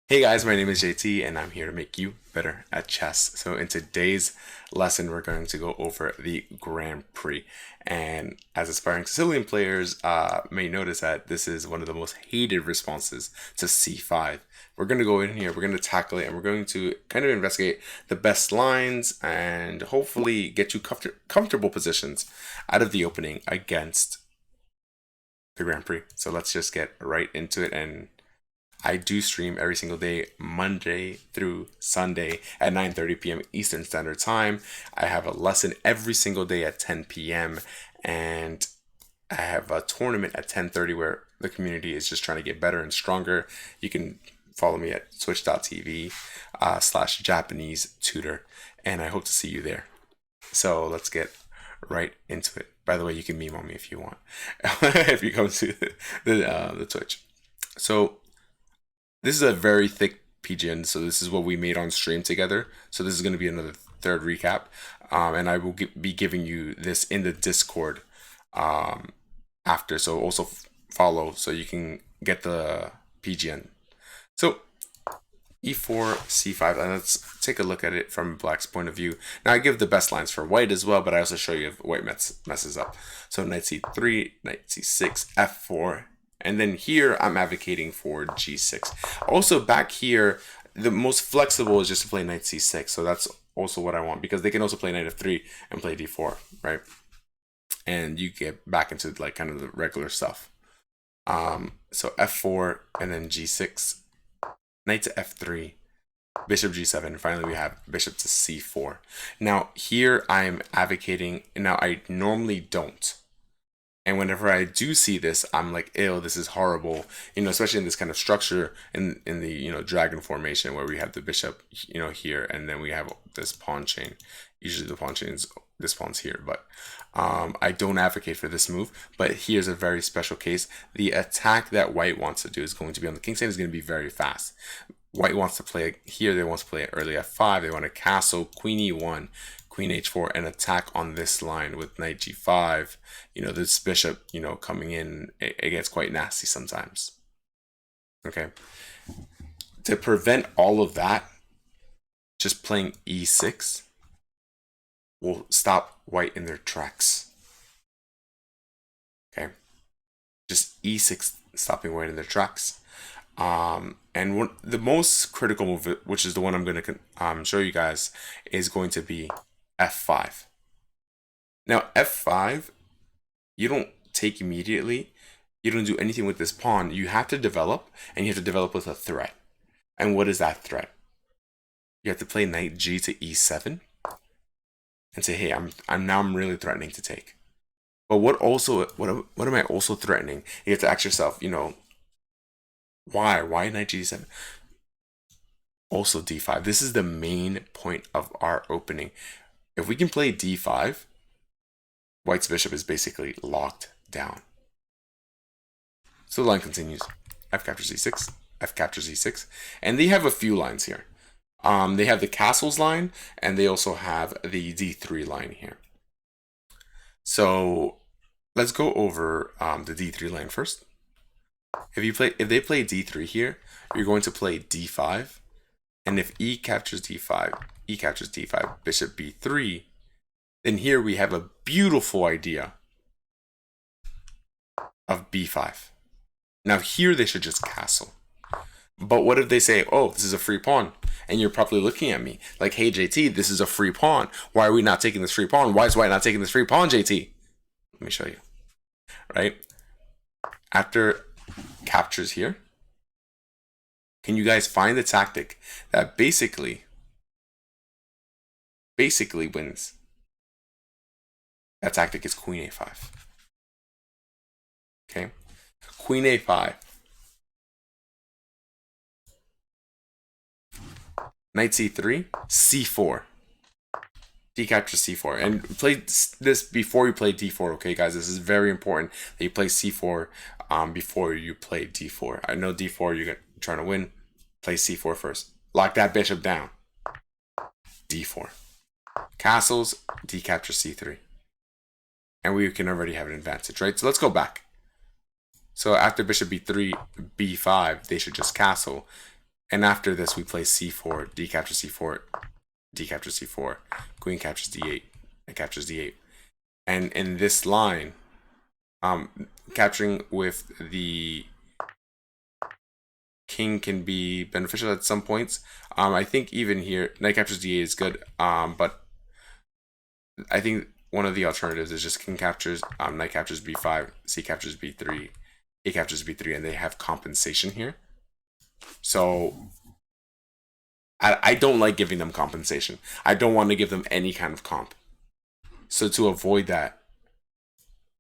Hey guys, my name is JT and I'm here to make you better at chess. So in today's lesson, we're going to go over the Grand Prix. And as aspiring Sicilian players may notice that this is one of the most hated responses to C5. We're going to go in here, we're going to tackle it, and we're going to kind of investigate the best lines and hopefully get you comfortable positions out of the opening against the Grand Prix. So let's just get right into it. And I do stream every single day, Monday through Sunday at 9:30 p.m. Eastern Standard Time. I have a lesson every single day at 10 p.m. and I have a tournament at 10:30 where the community is just trying to get better and stronger. You can follow me at twitch.tv slash Japanesetutor, and I hope to see you there. So let's get right into it. By the way, you can meme on me if you want, if you come to the Twitch. So this is a very thick PGN, so this is what we made on stream together. So this is going to be another third recap, and I will be giving you this in the Discord after. So also follow so you can get the PGN. So E4, C5, and let's take a look at it from Black's point of view. Now I give the best lines for White as well, but I also show you if White messes up. So Knight C3, Knight C6, F4, and then here I'm advocating for G6. Also back here, the most flexible is just to play Knight C6, so that's also what I want because they can also play Knight F3 and play D4, right? And you get back into like kind of the regular stuff. So F4 and then G6. Knight to F3, Bishop G7, and finally we have Bishop to C4. Now here I'm advocating, now I normally don't. And whenever I do see this, I'm like, ew, this is horrible. Especially in this kind of structure in the, dragon formation where we have the bishop, here, and then we have this pawn chain. Usually the pawn chain is this pawn's here, but I don't advocate for this move. But here's a very special case. The attack that White wants to do is going to be on the king side is going to be very fast. White wants to play here. They want to play early F5. They want to castle Queen E1, Queen H4, and attack on this line with Knight G5. This bishop, coming in, it gets quite nasty sometimes. Okay. To prevent all of that, just playing E6 will stop White in their tracks. Okay. Just E6 stopping White in their tracks. And the most critical move, which is the one I'm going to show you guys, is going to be F5. Now, F5, you don't take immediately. You don't do anything with this pawn. You have to develop, and you have to develop with a threat. And what is that threat? You have to play Knight G to E7 and say, hey, I'm really threatening to take. But what am I also threatening? You have to ask yourself, why Knight G7? Also D5. This is the main point of our opening. If we can play D5, White's bishop is basically locked down. So the line continues. F captures E6, F captures E6, and they have a few lines here. They have the castles line, and they also have the D3 line here. So let's go over the D3 line first. If they play D3 here, you're going to play D5, and if E captures D5, Bishop B3, then here we have a beautiful idea of B5. Now here they should just castle. But what if they say, oh, this is a free pawn? And you're probably looking at me like, hey, JT, this is a free pawn. Why are we not taking this free pawn? Why is White not taking this free pawn, JT? Let me show you. Right? After captures here, can you guys find the tactic that basically wins? That tactic is Queen A5. Okay? Queen A5. Knight C3, C4. D captures C4. And play this before you play D4, okay, guys? This is very important that you play C4 before you play D4. I know D4 you're trying to win. Play C4 first. Lock that bishop down. D4. Castles, D captures C3. And we can already have an advantage, right? So let's go back. So after bishop B3, B5, they should just castle. And after this, we play c4, d captures c4, d captures c4, queen captures d8, and captures d8. And in this line, capturing with the king can be beneficial at some points. I think even here, knight captures d8 is good, but I think one of the alternatives is just king captures, knight captures b5, c captures b3, a captures b3, and they have compensation here. So I don't like giving them compensation. I don't want to give them any kind of comp. So to avoid that,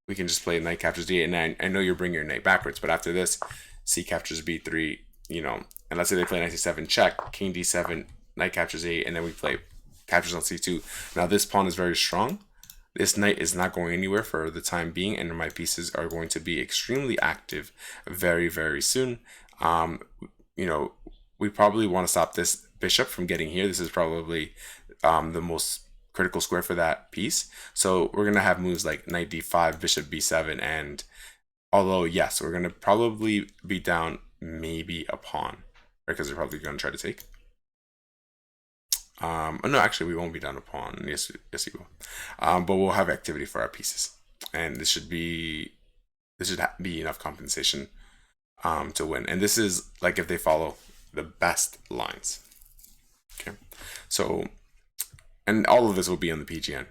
we can just play knight captures d8, and I know you're bringing your knight backwards, but after this, c captures b3, you know, and let's say they play knight c7 check, king d7, knight captures 8, and then we play captures on c2. Now this pawn is very strong. This knight is not going anywhere for the time being, and my pieces are going to be extremely active very, very soon. You know, we probably want to stop this bishop from getting here. This is probably the most critical square for that piece. So we're going to have moves like knight d5, bishop b7, and although, yes, we're going to probably be down maybe a pawn, right? Because they're probably going to try to take. No, actually, we won't be down a pawn. Yes, we will. But we'll have activity for our pieces, and this should be enough compensation to win. And this is like if they follow the best lines. Okay, so and all of this will be on the PGN.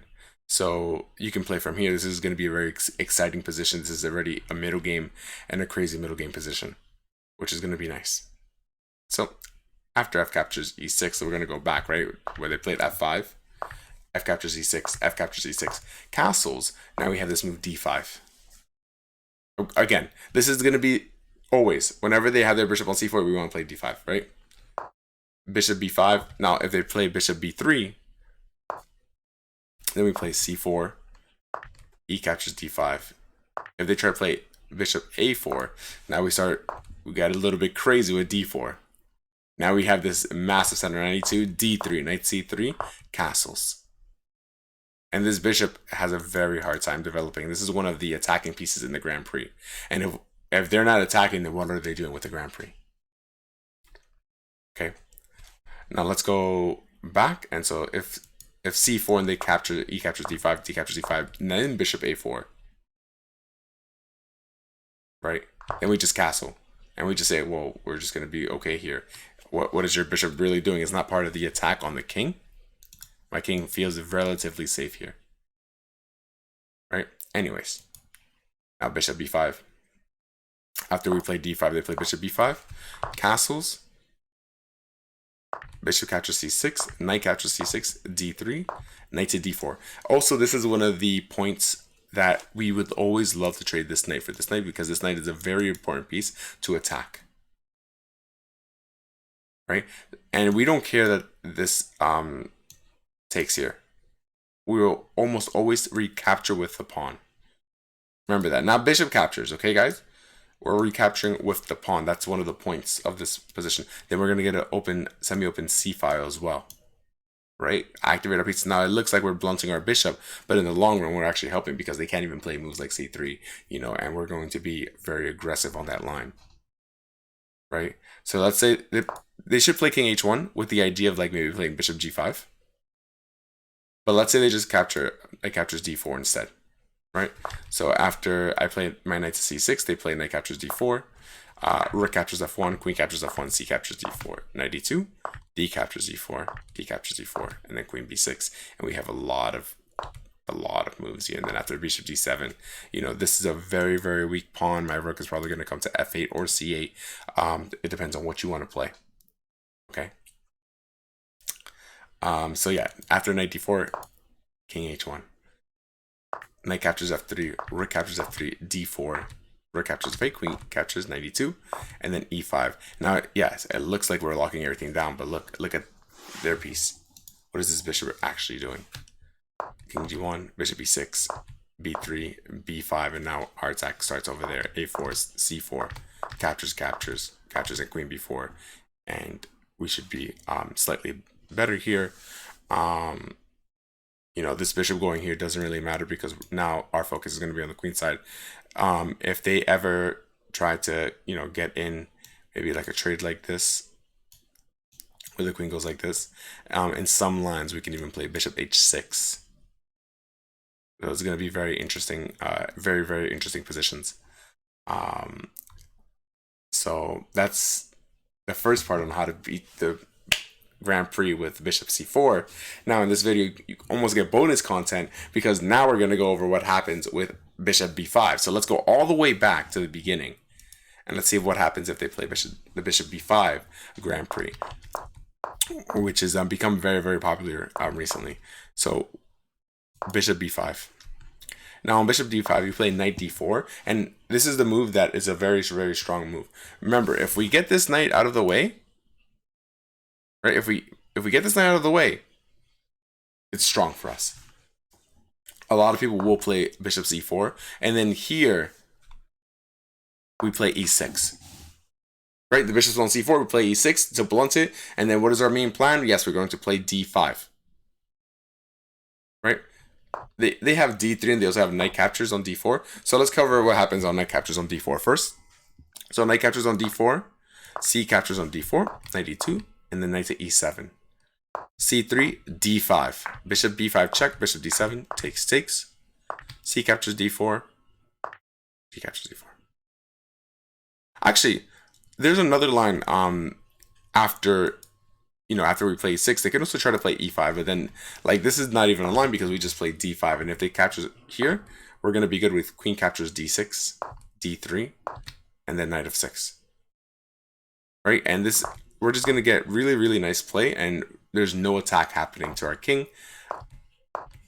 So you can play from here. This is going to be a very exciting position. This is already a middle game and a crazy middle game position, which is going to be nice. So after f captures e6, so we're going to go back, right, where they played f5. F captures e6, f captures e6. Castles, now we have this move d5. Again, this is going to be always, whenever they have their bishop on c4, we want to play d5, right? Bishop b5. Now, if they play bishop b3, then we play c4, e captures d5. If they try to play bishop a4, now we got a little bit crazy with d4. Now we have this massive center 92, d3, knight c3, castles. And this bishop has a very hard time developing. This is one of the attacking pieces in the Grand Prix. And if they're not attacking, then what are they doing with the Grand Prix? Okay. Now let's go back. And so if c4 and they capture, e captures d5, d captures d5, and then bishop a4. Right? Then we just castle. And we just say, well, we're just going to be okay here. What is your bishop really doing? It's not part of the attack on the king. My king feels relatively safe here. Right? Anyways. Now bishop b5. After we play d5, they play bishop b5. Castles. Bishop captures c6. Knight captures c6. d3. Knight to d4. Also, this is one of the points that we would always love to trade this knight for this knight, because this knight is a very important piece to attack. Right? And we don't care that this takes here. We will almost always recapture with the pawn. Remember that. Now bishop captures, okay guys? We're recapturing with the pawn. That's one of the points of this position. Then we're going to get an open, semi-open c file as well. Right? Activate our piece. Now it looks like we're blunting our bishop, but in the long run we're actually helping, because they can't even play moves like c3, you know, and we're going to be very aggressive on that line. Right? So let's say they should play king h1 with the idea of like maybe playing bishop g5. But let's say they just captures d4 instead. Right? So after I play my knight to c6, they play knight captures d4. Rook captures f1, queen captures f1, c captures d4, knight d2, d captures d4, d captures d4, and then queen b6. And we have a lot of moves here. And then after bishop d7, you know, this is a very, very weak pawn. My rook is probably going to come to f8 or c8. It depends on what you want to play. Okay. So yeah, after knight d4, king h1. Knight captures f3, rook captures f3, d4, rook captures f8, queen captures 92, and then e5. Now, yes, it looks like we're locking everything down, but look at their piece. What is this bishop actually doing? King g1, bishop e6, b3, b5, and now our attack starts over there. a4, c4, captures, and queen b4, and we should be slightly better here. You know, this bishop going here doesn't really matter, because now our focus is going to be on the queen side. If they ever try to, you know, get in maybe like a trade like this, where the queen goes like this. In some lines, we can even play bishop h6. Those are going to be very interesting, very, very interesting positions. So that's the first part on how to beat the Grand Prix with bishop c4. Now in this video, you almost get bonus content because now we're going to go over what happens with bishop b5. So let's go all the way back to the beginning. And let's see what happens if they play the bishop b5 Grand Prix, which has become very, very popular recently. So bishop b5. Now on bishop d5, you play knight d4, and this is the move that is a very, very strong move. Remember, if we get this knight out of the way, right? If we get this knight out of the way, it's strong for us. A lot of people will play bishop c4, and then here we play e6. Right? The bishop's on c4, we play e6 to blunt it, and then what is our main plan? Yes, we're going to play d5. Right? They have d3 and they also have knight captures on d4. So let's cover what happens on knight captures on d4 first. So knight captures on d4, c captures on d4, knight e2, and then knight to e7. c3, d5, bishop b5 check, bishop d7, takes, c captures d4, c captures d4. Actually, there's another line after we play e6, they can also try to play e5, but then like this is not even a line because we just played d5, and if they capture here, we're going to be good with queen captures d6, d3, and then knight f6. Right? And this, we're just going to get really, really nice play, and there's no attack happening to our king.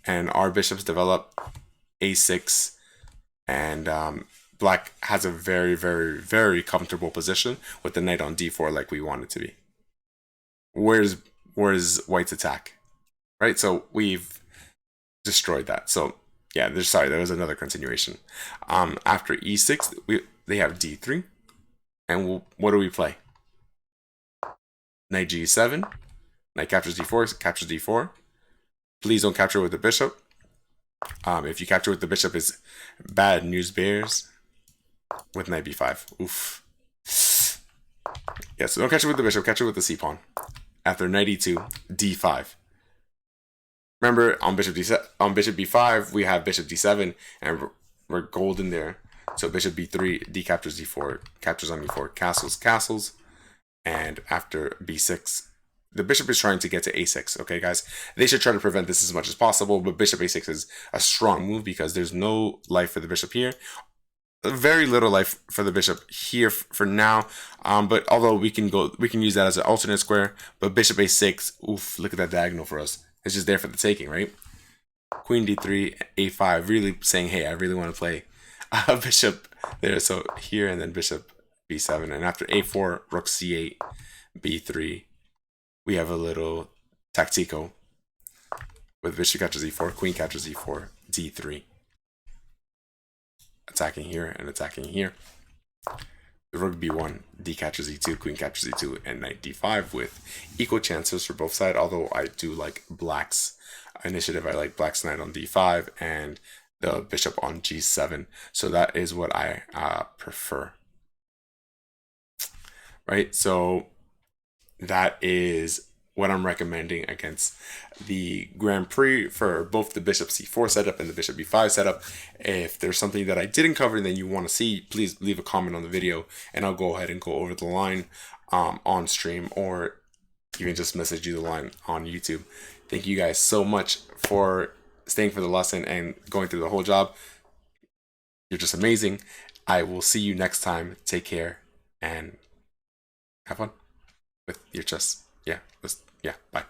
And our bishops develop a6, and black has a very, very, very comfortable position with the knight on d4 like we want it to be. Where's white's attack? Right? So we've destroyed that. So yeah, there was another continuation. After e6, they have d3, and what do we play? Knight g7, knight captures d4, captures d4. Please don't capture with the bishop. If you capture with the bishop, is bad news bears with knight b5. Oof. Yeah, so don't capture with the bishop, capture with the c pawn. After knight e2, d5. Remember, on bishop b5, we have bishop d7, and we're golden there. So bishop b3, d captures d4, captures on e4, castles. And after b6, the bishop is trying to get to a6, okay, guys? They should try to prevent this as much as possible, but bishop a6 is a strong move because there's no life for the bishop here. Very little life for the bishop here for now, but although we can use that as an alternate square. But bishop a6, oof, look at that diagonal for us. It's just there for the taking, right? Queen d3, a5, really saying, hey, I really want to play a bishop there. So here, and then bishop b7, and after a4, rook c8, b3, we have a little tactico with bishop captures e4, queen captures e4, d3. Attacking here and attacking here. The rook b1, d captures e2, queen captures e2, and knight d5 with equal chances for both sides. Although I do like black's initiative. I like black's knight on d5 and the bishop on g7. So that is what I prefer. Right? So that is what I'm recommending against the Grand Prix for both the bishop c4 setup and the bishop b5 setup. If there's something that I didn't cover that you want to see, please leave a comment on the video and I'll go ahead and go over the line on stream, or even just message you the line on YouTube. Thank you guys so much for staying for the lesson and going through the whole job. You're just amazing. I will see you next time. Take care and have fun with your chess. Yeah, bye.